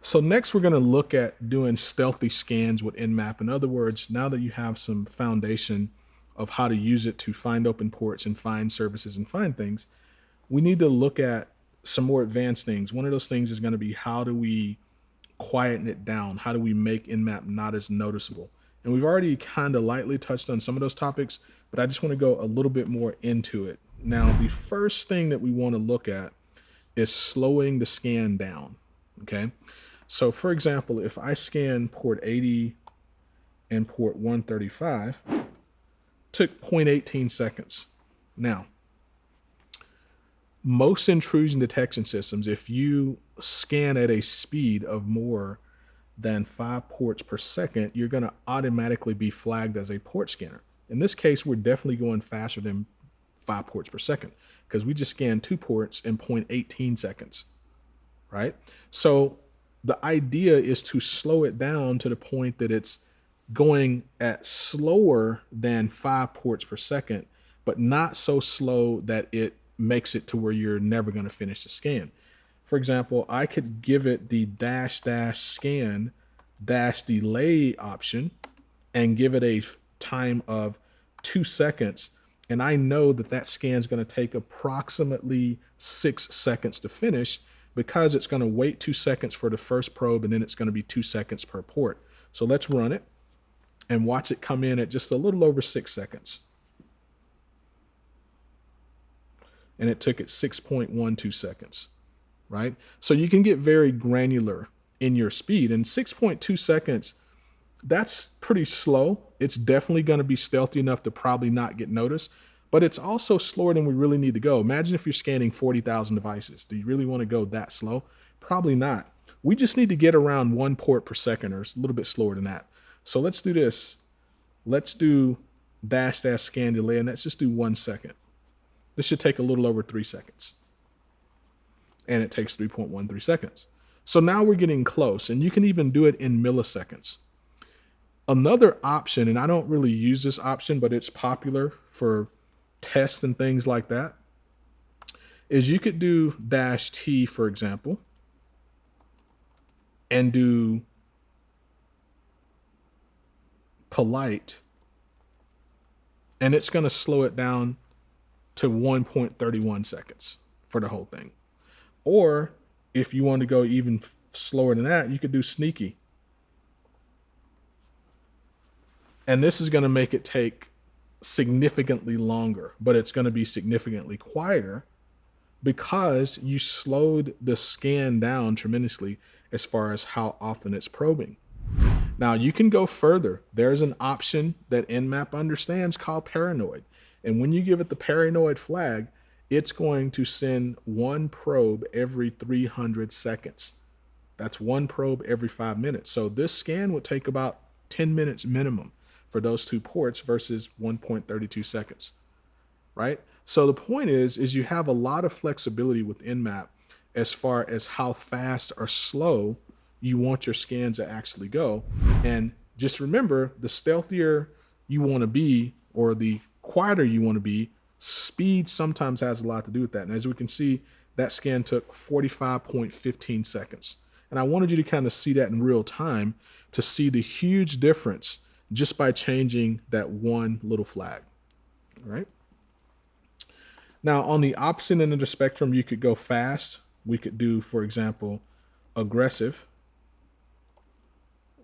So next we're going to look at doing stealthy scans with Nmap. In other words, now that you have some foundation of how to use it to find open ports and find services and find things, we need to look at some more advanced things. One of those things is going to be how do we quieten it down? How do we make Nmap not as noticeable? And we've already kind of lightly touched on some of those topics, but I just want to go a little bit more into it. Now, the first thing that we want to look at is slowing the scan down. Okay. So for example, if I scan port 80 and port 135, took 0.18 seconds. Now, most intrusion detection systems, if you scan at a speed of more than 5 ports per second, you're going to automatically be flagged as a port scanner. In this case, we're definitely going faster than 5 ports per second because we just scanned 2 ports in 0.18 seconds, right? So the idea is to slow it down to the point that it's going at slower than 5 ports per second, but not so slow that it makes it to where you're never going to finish the scan. For example, I could give it the --scan -delay option and give it a time of 2 seconds. And I know that that scan is going to take approximately 6 seconds to finish because it's going to wait 2 seconds for the first probe and then it's going to be 2 seconds per port. So let's run it and watch it come in at just a little over 6 seconds. And it took it 6.12 seconds, right? So you can get very granular in your speed. And 6.2 seconds, that's pretty slow. It's definitely going to be stealthy enough to probably not get noticed, but it's also slower than we really need to go. Imagine if you're scanning 40,000 devices. Do you really want to go that slow? Probably not. We just need to get around 1 port per second or a little bit slower than that. So let's do this. Let's do --scan delay, and let's just do 1 second. This should take a little over 3 seconds. And it takes 3.13 seconds. So now we're getting close, and you can even do it in milliseconds. Another option, and I don't really use this option, but it's popular for tests and things like that, is you could do -T, for example, and do polite, and it's going to slow it down to 1.31 seconds for the whole thing. Or if you want to go even slower than that, you could do sneaky. And this is going to make it take significantly longer, but it's going to be significantly quieter because you slowed the scan down tremendously as far as how often it's probing. Now you can go further. There's an option that Nmap understands called paranoid. And when you give it the paranoid flag, it's going to send 1 probe every 300 seconds. That's 1 probe every 5 minutes. So this scan would take about 10 minutes minimum for those 2 ports versus 1.32 seconds, right? So the point is you have a lot of flexibility with Nmap as far as how fast or slow you want your scans to actually go. And just remember, the stealthier you want to be or the quieter you want to be, speed sometimes has a lot to do with that. And as we can see, that scan took 45.15 seconds. And I wanted you to kind of see that in real time to see the huge difference just by changing that one little flag, all right? Now, on the opposite end of the spectrum, you could go fast. We could do, for example, aggressive,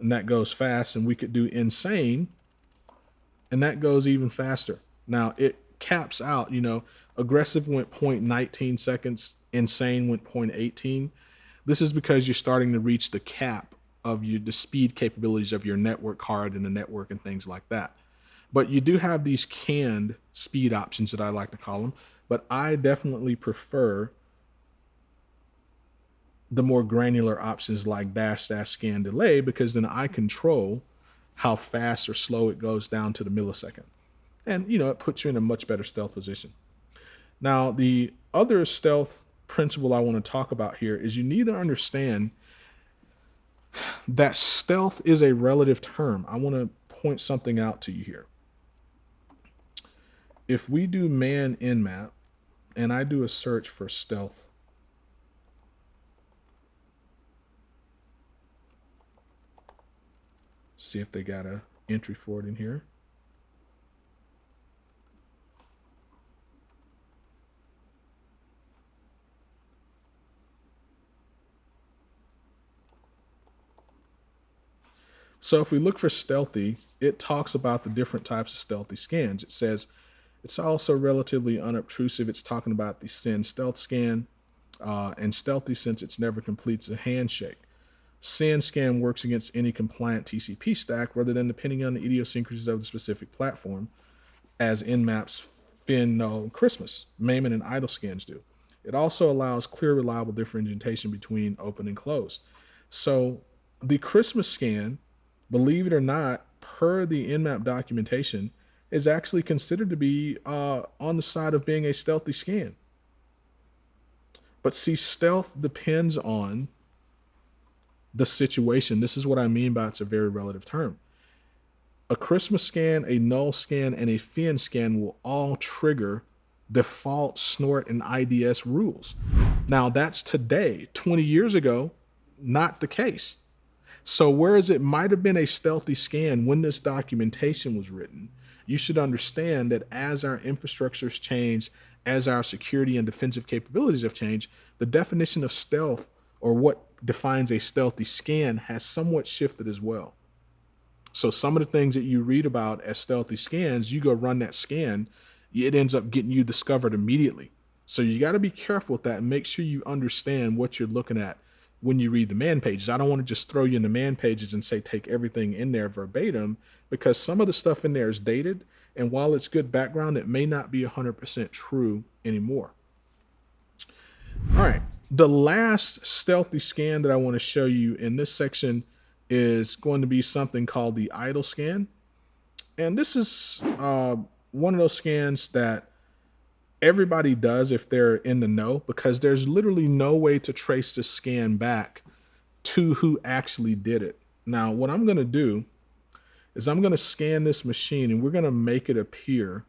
and that goes fast. And we could do insane, and that goes even faster. Now, it caps out, aggressive went 0.19 seconds, insane went 0.18. This is because you're starting to reach the cap of the speed capabilities of your network card and the network and things like that. But you do have these canned speed options that I like to call them, but I definitely prefer the more granular options like --scan delay because then I control how fast or slow it goes down to the millisecond. And, it puts you in a much better stealth position. Now, the other stealth principle I want to talk about here is you need to understand that stealth is a relative term. I want to point something out to you here. If we do man Nmap and I do a search for stealth, see if they got a entry for it in here. So if we look for stealthy, it talks about the different types of stealthy scans. It says it's also relatively unobtrusive. It's talking about the SYN stealth scan, and stealthy since it never completes a handshake. SYN scan works against any compliant TCP stack rather than depending on the idiosyncrasies of the specific platform, as Nmap's Fin, Null, and Christmas, Maimon, and idle scans do. It also allows clear, reliable differentiation between open and closed. So the Christmas scan, believe it or not, per the Nmap documentation, is actually considered to be on the side of being a stealthy scan. But see, stealth depends on the situation. This is what I mean by it's a very relative term. A Christmas scan, a null scan, and a fin scan will all trigger default snort and IDS rules. Now that's today. 20 years ago, not the case. So whereas it might have been a stealthy scan when this documentation was written, you should understand that as our infrastructures change, as our security and defensive capabilities have changed, the definition of stealth, or what defines a stealthy scan, has somewhat shifted as well. So some of the things that you read about as stealthy scans, you go run that scan, it ends up getting you discovered immediately. So you got to be careful with that and make sure you understand what you're looking at when you read the man pages. I don't want to just throw you in the man pages and say take everything in there verbatim, because some of the stuff in there is dated, and while it's good background, it may not be 100% true anymore. All right, the last stealthy scan that I want to show you in this section is going to be something called the idle scan. And this is one of those scans that everybody does if they're in the know, because there's literally no way to trace the scan back to who actually did it. Now, what I'm going to do is I'm going to scan this machine and we're going to make it appear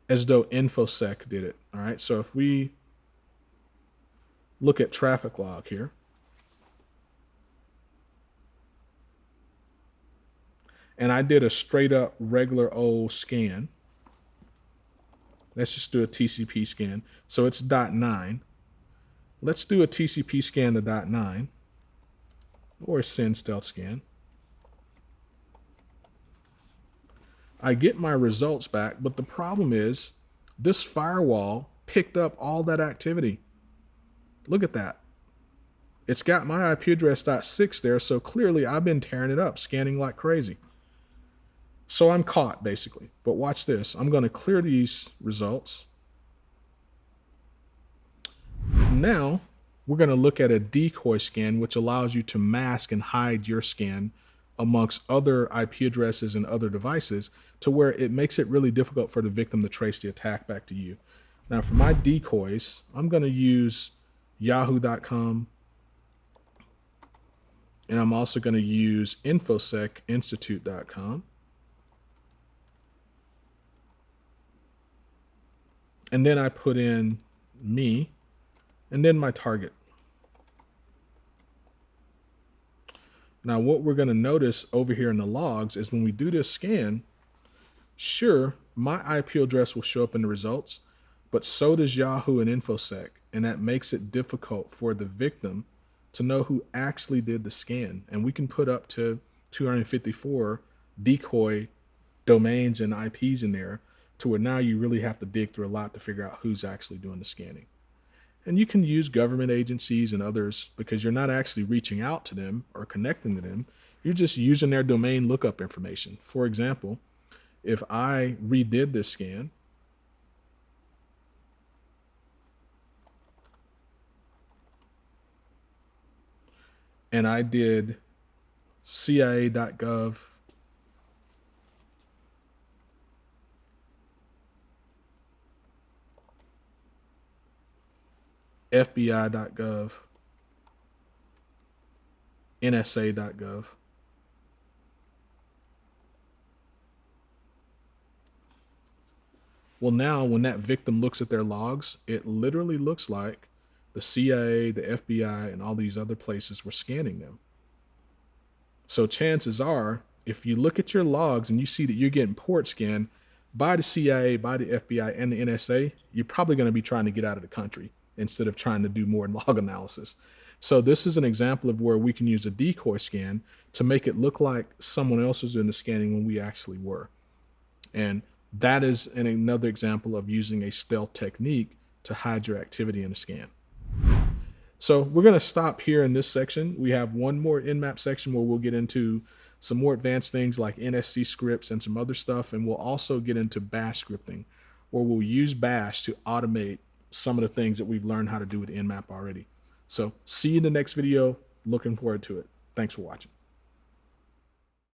as though InfoSec did it. All right. So if we look at traffic log here, and I did a straight up regular old scan. Let's just do a TCP scan. So it's .9. Let's do a TCP scan to .9 or a SYN stealth scan. I get my results back, but the problem is this firewall picked up all that activity. Look at that. It's got my IP address .6 there, so clearly I've been tearing it up, scanning like crazy. So I'm caught, basically. But watch this. I'm going to clear these results. Now, we're going to look at a decoy scan, which allows you to mask and hide your scan amongst other IP addresses and other devices, to where it makes it really difficult for the victim to trace the attack back to you. Now, for my decoys, I'm going to use yahoo.com, and I'm also going to use infosecinstitute.com. And then I put in me and then my target. Now what we're going to notice over here in the logs is when we do this scan, sure, my IP address will show up in the results, but so does Yahoo and InfoSec. And that makes it difficult for the victim to know who actually did the scan. And we can put up to 254 decoy domains and IPs in there, to where now you really have to dig through a lot to figure out who's actually doing the scanning. And you can use government agencies and others because you're not actually reaching out to them or connecting to them. You're just using their domain lookup information. For example, if I redid this scan, and I did CIA.gov, FBI.gov, NSA.gov. Well, now when that victim looks at their logs, it literally looks like the CIA, the FBI, and all these other places were scanning them. So chances are, if you look at your logs and you see that you're getting port scanned by the CIA, by the FBI, and the NSA, you're probably going to be trying to get out of the country instead of trying to do more log analysis. So this is an example of where we can use a decoy scan to make it look like someone else was doing the scanning when we actually were. And that is another example of using a stealth technique to hide your activity in a scan. So we're going to stop here in this section. We have one more Nmap section where we'll get into some more advanced things like NSC scripts and some other stuff. And we'll also get into bash scripting, where we'll use bash to automate some of the things that we've learned how to do with Nmap already. So see you in the next video. Looking forward to it. Thanks for watching.